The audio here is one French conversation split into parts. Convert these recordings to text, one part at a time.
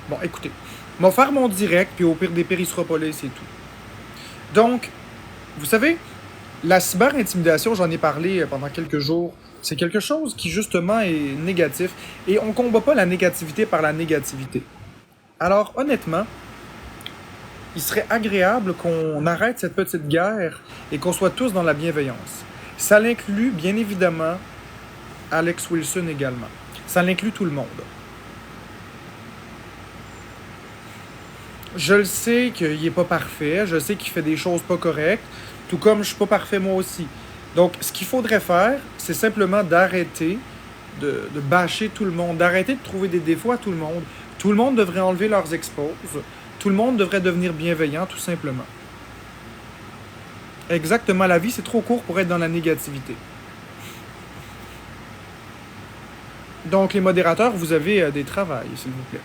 Bon, écoutez, je vais faire mon direct, puis au pire des pires, il sera pas là, c'est tout. Donc, vous savez, la cyber-intimidation, j'en ai parlé pendant quelques jours, c'est quelque chose qui, justement, est négatif, et on combat pas la négativité par la négativité. Alors, honnêtement, il serait agréable qu'on arrête cette petite guerre et qu'on soit tous dans la bienveillance. Ça l'inclut, bien évidemment, Alex Wilson également. Ça l'inclut tout le monde. Je le sais qu'il est pas parfait, je sais qu'il fait des choses pas correctes, tout comme je suis pas parfait moi aussi. Donc, ce qu'il faudrait faire, c'est simplement d'arrêter de bâcher tout le monde, d'arrêter de trouver des défauts à tout le monde. Tout le monde devrait enlever leurs exposes. Tout le monde devrait devenir bienveillant, tout simplement. Exactement, la vie, c'est trop court pour être dans la négativité. Donc, les modérateurs, vous avez des travails, s'il vous plaît.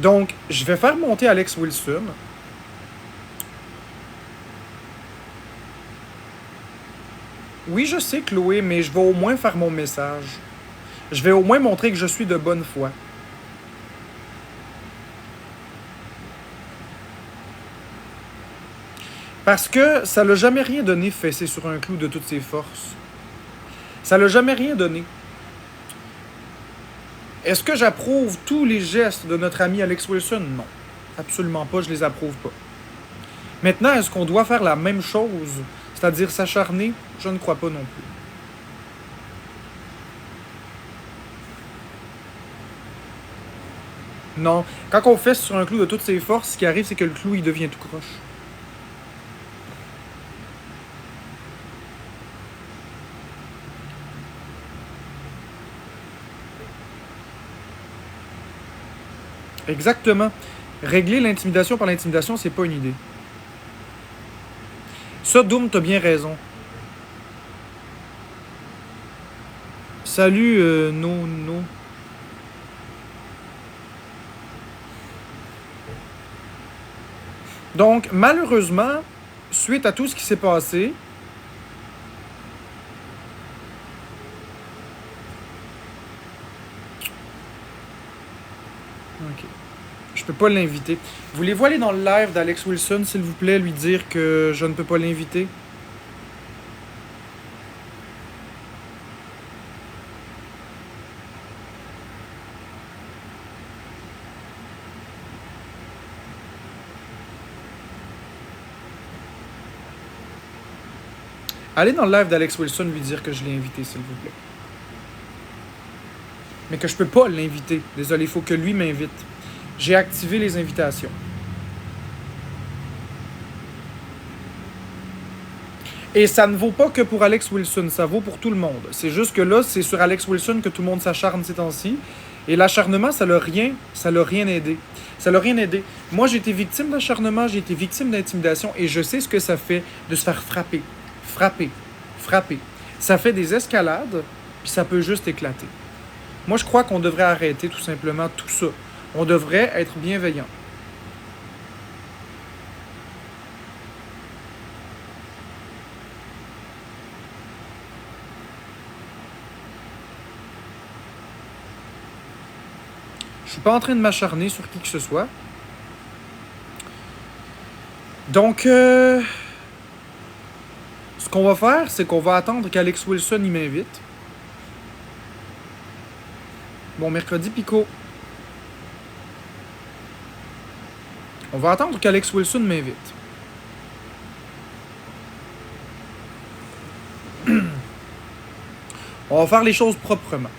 Donc, je vais faire monter Alex Wilson. Oui, je sais, Chloé, mais je vais au moins faire mon message. Je vais au moins montrer que je suis de bonne foi. Parce que ça l'a jamais rien donné fesser sur un clou de toutes ses forces. Ça l'a jamais rien donné. Est-ce que j'approuve tous les gestes de notre ami Alex Wilson? Non. Absolument pas, je les approuve pas. Maintenant, est-ce qu'on doit faire la même chose, c'est-à-dire s'acharner? Je ne crois pas non plus. Non. Quand on fesse sur un clou de toutes ses forces, ce qui arrive, c'est que le clou, il devient tout croche. Exactement. Régler l'intimidation par l'intimidation, c'est pas une idée. Ça, Doom, t'as bien raison. Salut, no. Donc, malheureusement, suite à tout ce qui s'est passé, ok, je peux pas l'inviter. Voulez-vous aller dans le live d'Alex Wilson, s'il vous plaît, lui dire que je ne peux pas l'inviter? Allez dans le live d'Alex Wilson, lui dire que je l'ai invité, s'il vous plaît. Mais que je peux pas l'inviter. Désolé, il faut que lui m'invite. J'ai activé les invitations. Et ça ne vaut pas que pour Alex Wilson, ça vaut pour tout le monde. C'est juste que là, c'est sur Alex Wilson que tout le monde s'acharne ces temps-ci. Et l'acharnement, ça l'a rien aidé. Ça l'a rien aidé. Moi, j'ai été victime d'acharnement, j'ai été victime d'intimidation et je sais ce que ça fait de se faire frapper. Frapper. Ça fait des escalades, puis ça peut juste éclater. Moi, je crois qu'on devrait arrêter tout simplement tout ça. On devrait être bienveillant. Je suis pas en train de m'acharner sur qui que ce soit. Donc, ce qu'on va faire, c'est qu'on va attendre qu'Alex Wilson y m'invite. Bon mercredi, Pico. On va attendre qu'Alex Wilson m'invite. On va faire les choses proprement.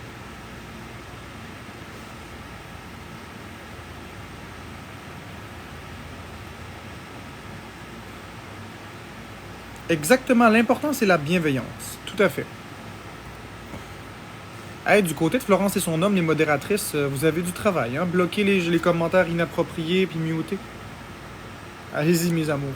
Exactement, l'important c'est la bienveillance. Tout à fait. Hey, du côté de Florence et son homme, les modératrices, vous avez du travail, hein? Bloquer les commentaires inappropriés puis muter. Allez-y, mes amours.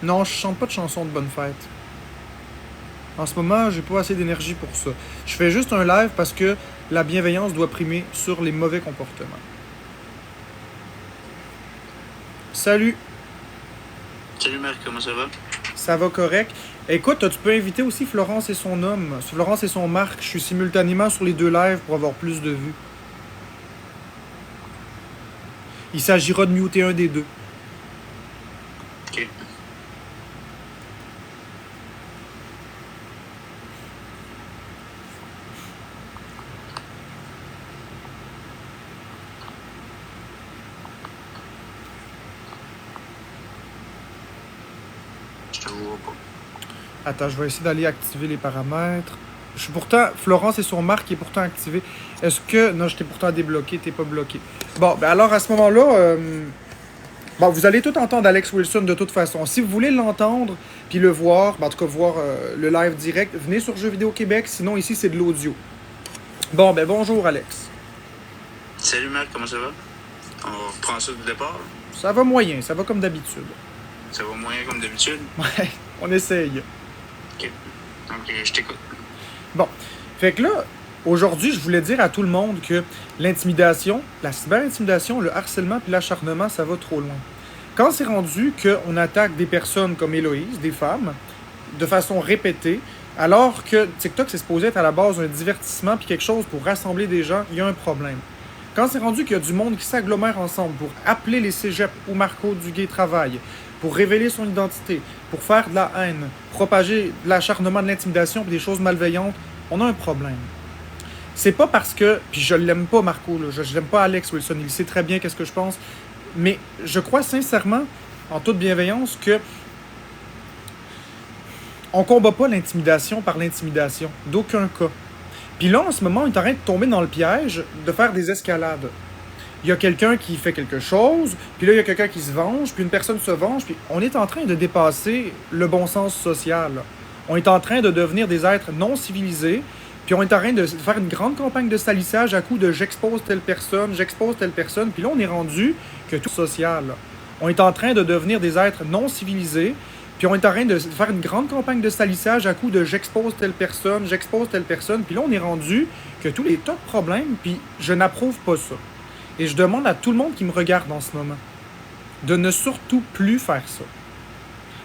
Non, je chante pas de chansons de bonne fête. En ce moment, j'ai pas assez d'énergie pour ça. Je fais juste un live parce que la bienveillance doit primer sur les mauvais comportements. Salut, Salut Marc, comment ça va? ça va correct? Écoute, tu peux inviter aussi Florence et son homme, Florence et son Marc. Je suis simultanément sur les deux lives pour avoir plus de vues. Il s'agira de muter un des deux. Ok. Je te vois pas. Attends, je vais essayer d'aller activer les paramètres. Je suis pourtant... Florence et son Marc est pourtant activé. Est-ce que... Non, je t'ai pourtant débloqué, t'es pas bloqué. Bon, ben alors à ce moment-là... Bon, vous allez tout entendre Alex Wilson de toute façon. Si vous voulez l'entendre, puis le voir, ben, en tout cas voir le live direct, venez sur Jeux Vidéo Québec, sinon ici c'est de l'audio. Bon, ben bonjour Alex. Salut Marc, comment ça va? On reprend ça du départ? Ça va moyen, ça va comme d'habitude. Ça va moyen comme d'habitude? Ouais, on essaye. Ok. Donc, je t'écoute. Bon, fait que là, aujourd'hui, je voulais dire à tout le monde que l'intimidation, la cyber-intimidation, le harcèlement puis l'acharnement, ça va trop loin. Quand c'est rendu qu'on attaque des personnes comme Héloïse, des femmes, de façon répétée, alors que TikTok c'est supposé être à la base un divertissement puis quelque chose pour rassembler des gens, il y a un problème. Quand c'est rendu qu'il y a du monde qui s'agglomère ensemble pour appeler les cégeps où Marco Duguay travaille, pour révéler son identité, pour faire de la haine, propager de l'acharnement, de l'intimidation et des choses malveillantes, on a un problème. C'est pas parce que, puis je l'aime pas Marco, là, je l'aime pas Alex Wilson, il sait très bien qu'est-ce que je pense, mais je crois sincèrement, en toute bienveillance, que on combat pas l'intimidation par l'intimidation, d'aucun cas. Puis là, en ce moment, on est en train de tomber dans le piège de faire des escalades. Il y a quelqu'un qui fait quelque chose, puis là, il y a quelqu'un qui se venge, puis une personne se venge, puis on est en train de dépasser le bon sens social. On est en train de devenir des êtres non civilisés, puis on est en train de faire une grande campagne de salissage à coup de j'expose telle personne, puis là, on est rendu que tout social. On est en train de devenir des êtres non civilisés, puis on est en train de faire une grande campagne de salissage à coup de j'expose telle personne, puis là, on est rendu que tous les tas de problèmes, puis je n'approuve pas ça. Et je demande à tout le monde qui me regarde en ce moment de ne surtout plus faire ça.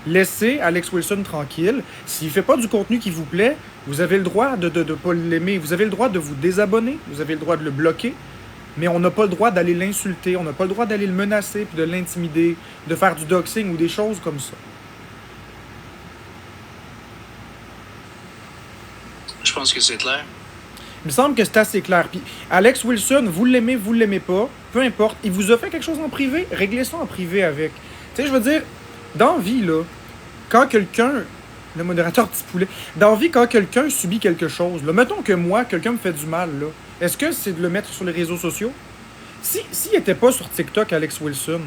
Laissez Alex Wilson tranquille. S'il ne fait pas du contenu qui vous plaît, vous avez le droit de ne pas l'aimer. Vous avez le droit de vous désabonner. Vous avez le droit de le bloquer. Mais on n'a pas le droit d'aller l'insulter. On n'a pas le droit d'aller le menacer, puis de l'intimider, de faire du doxing ou des choses comme ça. Je pense que c'est clair. Il me semble que c'est assez clair. Puis Alex Wilson, vous l'aimez pas, peu importe. Il vous a fait quelque chose en privé, réglez ça en privé avec. Tu sais, je veux dire, dans la vie, là, quand quelqu'un, le modérateur petit poulet, dans la vie, quand quelqu'un subit quelque chose, là, mettons que moi, quelqu'un me fait du mal, là, est-ce que c'est de le mettre sur les réseaux sociaux? S'il n'était pas sur TikTok, Alex Wilson,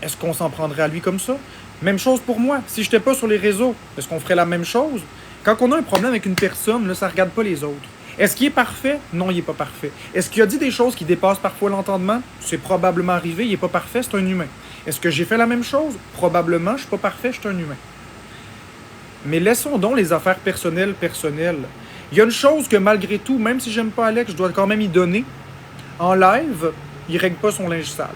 est-ce qu'on s'en prendrait à lui comme ça? Même chose pour moi. Si je n'étais pas sur les réseaux, est-ce qu'on ferait la même chose? Quand on a un problème avec une personne, là, ça ne regarde pas les autres. Est-ce qu'il est parfait? Non, il n'est pas parfait. Est-ce qu'il a dit des choses qui dépassent parfois l'entendement? C'est probablement arrivé, il n'est pas parfait, c'est un humain. Est-ce que j'ai fait la même chose? Probablement, je ne suis pas parfait, je suis un humain. Mais laissons donc les affaires personnelles. Il y a une chose que malgré tout, même si j'aime pas Alex, je dois quand même y donner. En live, il règle pas son linge sale.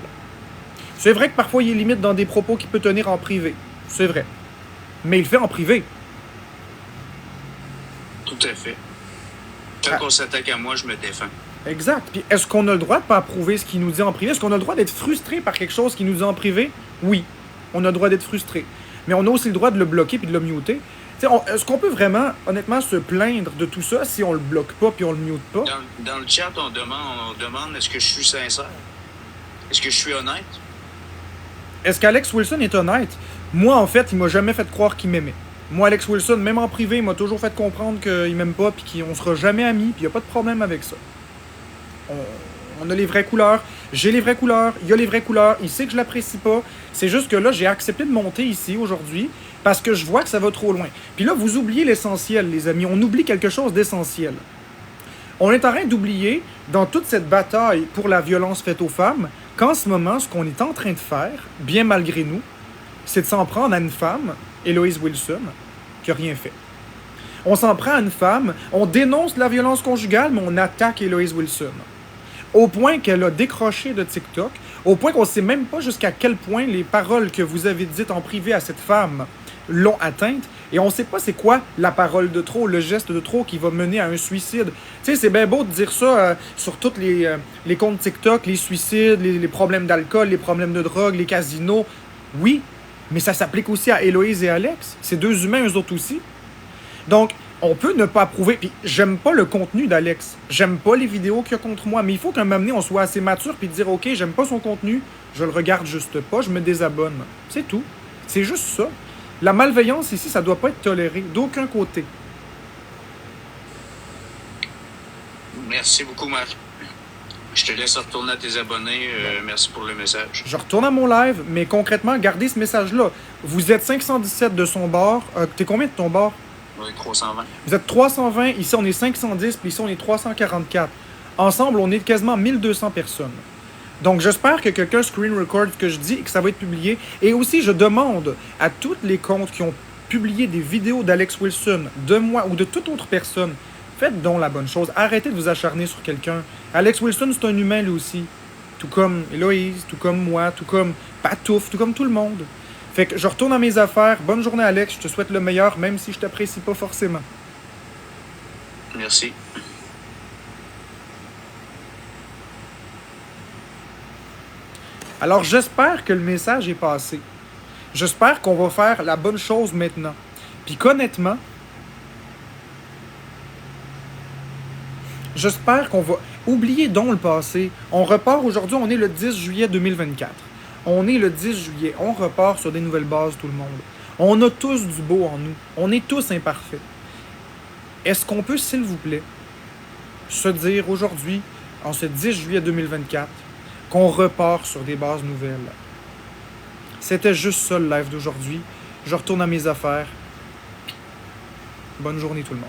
C'est vrai que parfois il est limite dans des propos qu'il peut tenir en privé. C'est vrai. Mais il le fait en privé. Tout à fait. Quand on s'attaque à moi, je me défends. Exact. Puis est-ce qu'on a le droit de pas approuver ce qu'il nous dit en privé? Est-ce qu'on a le droit d'être frustré par quelque chose qu'il nous dit en privé? Oui. On a le droit d'être frustré. Mais on a aussi le droit de le bloquer puis de le muter. Est-ce qu'on peut vraiment, honnêtement, se plaindre de tout ça si on le bloque pas puis on le mute pas? Dans le chat, on demande est-ce que je suis sincère? Est-ce que je suis honnête? Est-ce qu'Alex Wilson est honnête? Moi, en fait, il m'a jamais fait croire qu'il m'aimait. Moi, Alex Wilson, même en privé, il m'a toujours fait comprendre qu'il m'aime pas puis qu'on sera jamais amis puis il n'y a pas de problème avec ça. On a les vraies couleurs, j'ai les vraies couleurs, il y a les vraies couleurs, il sait que je l'apprécie pas. C'est juste que là, j'ai accepté de monter ici aujourd'hui parce que je vois que ça va trop loin. Puis là, vous oubliez l'essentiel, les amis. On oublie quelque chose d'essentiel. On est en train d'oublier, dans toute cette bataille pour la violence faite aux femmes, qu'en ce moment, ce qu'on est en train de faire, bien malgré nous, c'est de s'en prendre à une femme, Héloïse Wilson, qui n'a rien fait. On s'en prend à une femme, on dénonce la violence conjugale, mais on attaque Héloïse Wilson. Au point qu'elle a décroché de TikTok, au point qu'on ne sait même pas jusqu'à quel point les paroles que vous avez dites en privé à cette femme l'ont atteinte, et on ne sait pas c'est quoi la parole de trop, le geste de trop qui va mener à un suicide. Tu sais, c'est bien beau de dire ça sur tous les comptes TikTok, les suicides, les problèmes d'alcool, les problèmes de drogue, les casinos. Oui, mais ça s'applique aussi à Héloïse et Alex. C'est deux humains, eux autres aussi. Donc, on peut ne pas approuver. Puis, j'aime pas le contenu d'Alex. J'aime pas les vidéos qu'il y a contre moi. Mais il faut qu'à un moment donné, on soit assez mature puis dire, OK, j'aime pas son contenu, je le regarde juste pas, je me désabonne. C'est tout. C'est juste ça. La malveillance ici, ça doit pas être toléré d'aucun côté. Merci beaucoup, Marc. Je te laisse retourner à tes abonnés. Merci pour le message. Je retourne à mon live, mais concrètement, gardez ce message-là. Vous êtes 517 de son bord. T'es combien de ton bord? Oui, 320. Vous êtes 320, ici on est 510, puis ici on est 344. Ensemble, on est quasiment 1200 personnes. Donc j'espère que quelqu'un screen record ce que je dis et que ça va être publié. Et aussi, je demande à tous les comptes qui ont publié des vidéos d'Alex Wilson, de moi ou de toute autre personne, faites donc la bonne chose. Arrêtez de vous acharner sur quelqu'un. Alex Wilson, c'est un humain lui aussi. Tout comme Héloïse, tout comme moi, tout comme Patouf, tout comme tout le monde. Fait que je retourne à mes affaires. Bonne journée, Alex. Je te souhaite le meilleur, même si je t'apprécie pas forcément. Merci. Alors, j'espère que le message est passé. J'espère qu'on va faire la bonne chose maintenant. Puis qu'honnêtement, j'espère qu'on va oublier donc le passé. On repart aujourd'hui, on est le 10 juillet 2024. On est le 10 juillet. On repart sur des nouvelles bases, tout le monde. On a tous du beau en nous. On est tous imparfaits. Est-ce qu'on peut, s'il vous plaît, se dire aujourd'hui, en ce 10 juillet 2024, qu'on repart sur des bases nouvelles? C'était juste ça le live d'aujourd'hui. Je retourne à mes affaires. Bonne journée tout le monde.